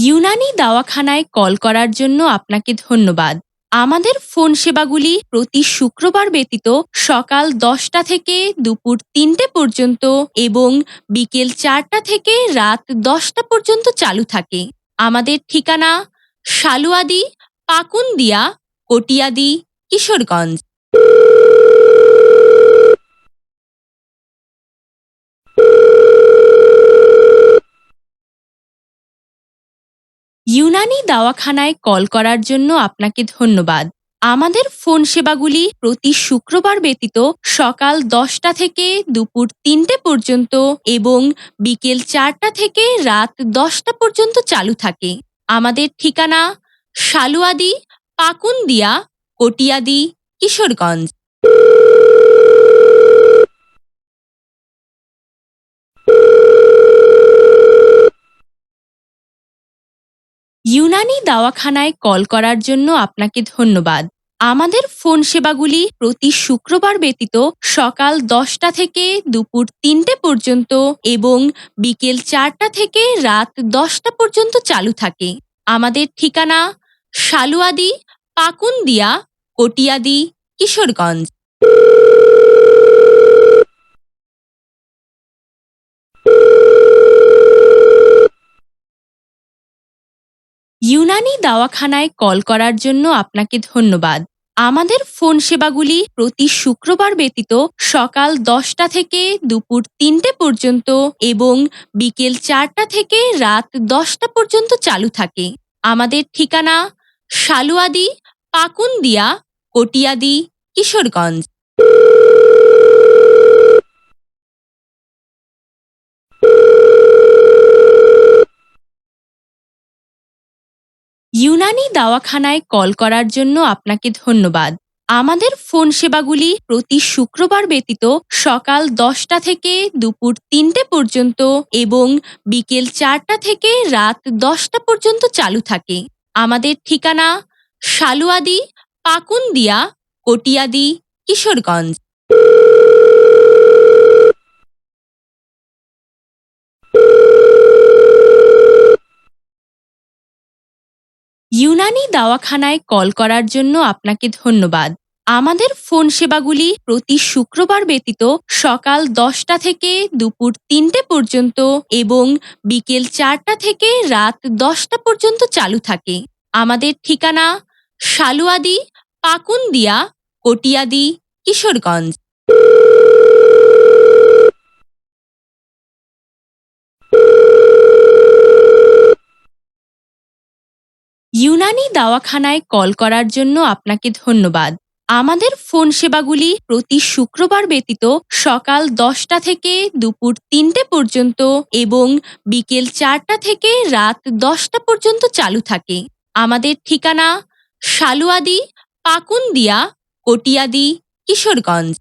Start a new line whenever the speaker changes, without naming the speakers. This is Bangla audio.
ইউনানি দাওয়াখানায় কল করার জন্য আপনাকে ধন্যবাদ। আমাদের ফোন সেবাগুলি প্রতি শুক্রবার ব্যতীত সকাল ১০টা থেকে দুপুর ৩টে পর্যন্ত এবং বিকেল ৪টা থেকে রাত ১০টা পর্যন্ত চালু থাকে। আমাদের ঠিকানা সালুয়াদি, পাকুন্দিয়া, কটিয়াদি, কিশোরগঞ্জ। ইউনানি দাওয়াখানায় কল করার জন্য আপনাকে ধন্যবাদ। আমাদের ফোন সেবাগুলি প্রতি শুক্রবার ব্যতীত সকাল ১০টা থেকে দুপুর ৩টে পর্যন্ত এবং বিকেল ৪টা থেকে রাত ১০টা পর্যন্ত চালু থাকে। আমাদের ঠিকানা সালুয়াদি, পাকুন্দিয়া, কটিয়াদি, কিশোরগঞ্জ। ইউনানি দাওয়াখানায় কল করার জন্য আপনাকে ধন্যবাদ। আমাদের ফোন সেবাগুলি প্রতি শুক্রবার ব্যতীত সকাল ১০টা থেকে দুপুর ৩টে পর্যন্ত এবং বিকেল ৪টা থেকে রাত ১০টা পর্যন্ত চালু থাকে। আমাদের ঠিকানা সালুয়াদি, পাকুন্দিয়া, কটিয়াদি, কিশোরগঞ্জ। ইউনানি দাওয়াখানায় কল করার জন্য আপনাকে ধন্যবাদ। আমাদের ফোন সেবাগুলি প্রতি শুক্রবার ব্যতীত সকাল ১০টা থেকে দুপুর ৩টে পর্যন্ত এবং বিকেল ৪টা থেকে রাত ১০টা পর্যন্ত চালু থাকে। আমাদের ঠিকানা সালুয়াদি, পাকুন্দিয়া, কটিয়াদি, কিশোরগঞ্জ। ইউনানি দাওয়াখানায় কল করার জন্য আপনাকে ধন্যবাদ। আমাদের ফোন সেবাগুলি প্রতি শুক্রবার ব্যতীত সকাল ১০টা থেকে দুপুর ৩টে পর্যন্ত এবং বিকেল ৪টা থেকে রাত ১০টা পর্যন্ত চালু থাকে। আমাদের ঠিকানা সালুয়াদি, পাকুন্দিয়া, কটিয়াদি, কিশোরগঞ্জ। ইউনানি দাওয়াখানায় কল করার জন্য আপনাকে ধন্যবাদ। আমাদের ফোন সেবাগুলি প্রতি শুক্রবার ব্যতীত সকাল ১০টা থেকে দুপুর ৩টে পর্যন্ত এবং বিকেল ৪টা থেকে রাত ১০টা পর্যন্ত চালু থাকে। আমাদের ঠিকানা সালুয়াদি, পাকুন্দিয়া, কটিয়াদি, কিশোরগঞ্জ। ইউনানি দাওয়াখানায় কল করার জন্য আপনাকে ধন্যবাদ। আমাদের ফোন সেবাগুলি প্রতি শুক্রবার ব্যতীত সকাল ১০টা থেকে দুপুর ৩টে পর্যন্ত এবং বিকেল ৪টা থেকে রাত ১০টা পর্যন্ত চালু থাকে। আমাদের ঠিকানা সালুয়াদি, পাকুন্দিয়া, কটিয়াদি, কিশোরগঞ্জ।